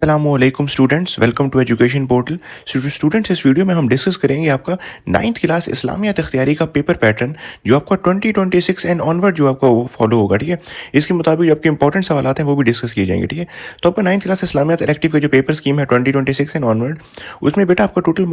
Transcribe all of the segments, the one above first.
अस्सलामुअलैकुम students, welcome to education portal. Students, इस video में हम डिस्कस करेंगे आपका 9th क्लास इस्लामियात इख्तियारी का पेपर पैटर्न जो आपका 2026 एंड ऑनवर्ड जो आपका वो फॉलो होगा। ठीक है, इसके मुताबिक जो आपके इंपॉर्टेंट सवाल हैं वो भी डिस्कस किए जाएंगे। ठीक है, तो आपका 9th क्लास इस्लामियात इलेक्टिव का जो पेपर स्कीम है 2026 एंड ऑनवर्ड, उसमें बेटा आपका टोटल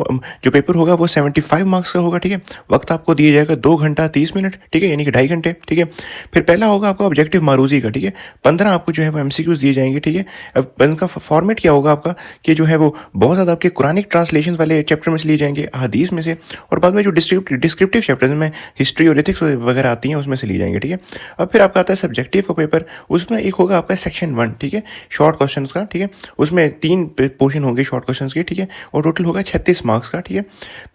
जो पेपर होगा वो 75 मार्क्स का होगा। ठीक है, वक्त आपको दिया जाएगा 2 घंटा 30 मिनट। ठीक है, यानी कि 2.5 घंटे। ठीक है, फिर पहला होगा आपका ऑब्जेक्टिव मारूजी का। ठीक है, 15 आपको जो है वो एमसीक्यूज दिए जाएंगे। ठीक है, अब इनका फॉर्मेट क्या होगा आपका कि जो है वो बहुत ज़्यादा आपके कुरानिक ट्रांसलेशन वाले चैप्टर में से लिए जाएंगे, हदीस में से, और बाद में जो डिस्क्रिप्टिव चैप्टर्स में हिस्ट्री और एथिक्स वगैरह आती हैं उसमें से लिए जाएंगे। ठीक है, अब फिर आपका आता है सब्जेक्टिव का पेपर। उसमें एक होगा आपका सेक्शन 1। ठीक है, शॉर्ट क्वेश्चन का। ठीक है, उसमें 3 पोर्शन होंगे शॉर्ट क्वेश्चन के। ठीक है, और टोटल होगा 36 मार्क्स का। ठीक है,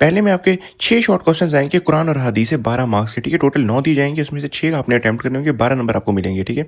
पहले में आपके 6 शॉर्ट क्वेश्चन आएंगे कुरान और हदीस से 12 मार्क्स के। ठीक है, टोटल 9 दिए जाएंगे, उसमें से 6 आपने अटैम्प्ट करने होंगे, 12 नंबर आपको मिलेंगे। ठीक है,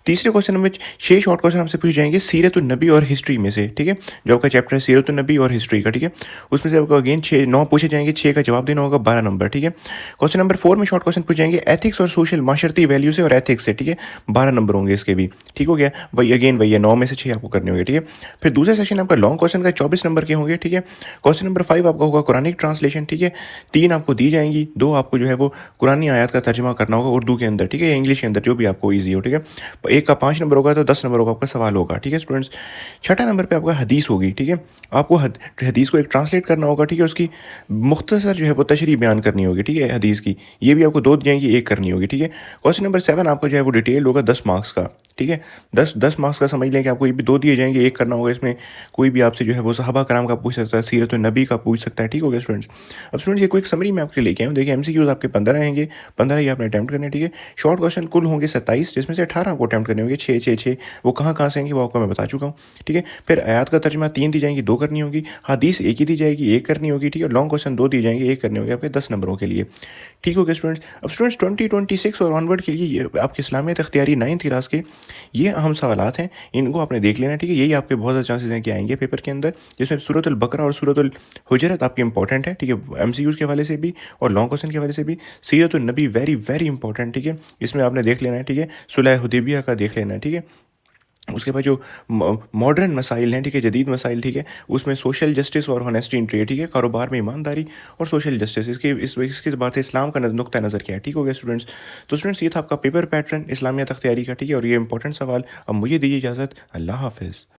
तीसरे क्वेश्चन में 6 शॉर्ट क्वेश्चन आपसे पूछे जाएंगे सीरत नबी और हिस्ट्री में से। ठीक है, जो आपका चैप्टर है सीरत नबी और हिस्ट्री का। ठीक है, उसमें से आपको अगेन 9 पूछे जाएंगे, 6 का जवाब देना होगा, 12 नंबर। ठीक है, क्वेश्चन नंबर 4 में शॉर्ट क्वेश्चन पूछे जाएंगे एथिक्स और सोशल माशरती वैल्यू से और एथिक्स से। ठीक है, 12 नंबर होंगे इसके भी। ठीक हो गया, वही अगेन वही है, 9 में से 6 आपको करने होंगे। ठीक है, फिर दूसरा सेशन आपका लॉन्ग क्वेश्चन का 24 नंबर के होंगे। ठीक है, क्वेश्चन नंबर 5 आपका होगा कुरानिक ट्रांसलेशन। ठीक है, 3 आपको दी जाएंगी, 2 आपको जो है वो कुरानी आयत का तर्जुमा करना होगा उर्दू के अंदर। ठीक है, इंग्लिश के अंदर, जो भी आपको ईजी हो। ठीक है, एक का 5 नंबर होगा तो 10 नंबर होगा आपका सवाल होगा। ठीक है स्टूडेंट्स, छठा नंबर पे आपका हदीस होगी। ठीक है, आपको हदीस को एक ट्रांसलेट करना होगा। ठीक है, उसकी मुख्तसर जो है वो तशरीह बयान करनी होगी। ठीक है, हदीस की ये भी आपको 2 दी जाएंगी, 1 करनी होगी। ठीक है, क्वेश्चन नंबर 7 आपका जो है वो डिटेल होगा 10 मार्क्स का। ठीक है, 10 मार्क्स का समझ लें कि आपको ये भी 2 दिए जाएंगे, 1 करना होगा। इसमें कोई भी आपसे जो है वो सहाबा कराम का पूछ सकता है, सीरत नबी का पूछ सकता है। ठीक हो गया स्टूडेंट्स। अब स्टूडेंट्स ये कोई समरी मैं आपके लेके आया हूँ। देखिए, एमसीक्यूज आपके 15 रहेंगे, 15 ही आपने अटैम्प्ट करने। ठीक है, शॉर्ट क्वेश्चन कुल होंगे 27, जिसमें से 18 आपको अटैम्प्ट करने होंगे। 6 वो कहाँ से आएंगे वो आपको मैं बता चुका हूँ। ठीक है, फिर आयत का तर्जुमा 3 दी जाएंगी, 2 करनी होगी। हदीस 1 ही दी जाएगी, 1 करनी होगी। ठीक है, लॉन्ग क्वेश्चन 2 दी जाएंगे, 1 करने होंगे आपके 10 नंबरों के लिए। ठीक हो गया स्टूडेंट्स। अब स्टूडेंट्स 2026 और ऑनवर्ड के लिए ये आपके इस्लामियत इख्तियारी 9th क्लास के ये अहम सवालात हैं, इनको आपने देख लेना। ठीक है, यही आपके बहुत ज़्यादा चांसेस हैं कि आएंगे पेपर के अंदर, जिसमें सूरतुल बकरा और सूरतुल हुजरत आपकी इंपॉर्टेंट है। ठीक है, एमसीक्यूज़ के हवाले से भी और लॉन्ग क्वेश्चन के हवाले से भी। सीरतुन नबी वेरी वेरी इंपॉर्टेंट। ठीक है, इसमें आपने देख लेना है। ठीक है, सुलह हुदैबिया का देख लेना है। ठीक है, उसके बाद जो मॉडर्न मसाइल हैं, ठीक है, जदीद मसाइल, ठीक है, उसमें सोशल जस्टिस और हॉनेस्टी इन ट्रेड, ठीक है, कारोबार में ईमानदारी और सोशल जस्टिस, इसके बाद से इस्लाम का नुक्ता नज़र क्या है। ठीक हो गया स्टूडेंट्स। तो स्टूडेंट्स ये था आपका पेपर पैटर्न इस्लामिया तख्तियारी का। ठीक है, और ये इंपॉर्टेंट सवाल। अब मुझे दीजिए इजाज़त, अल्लाह हाफिज़।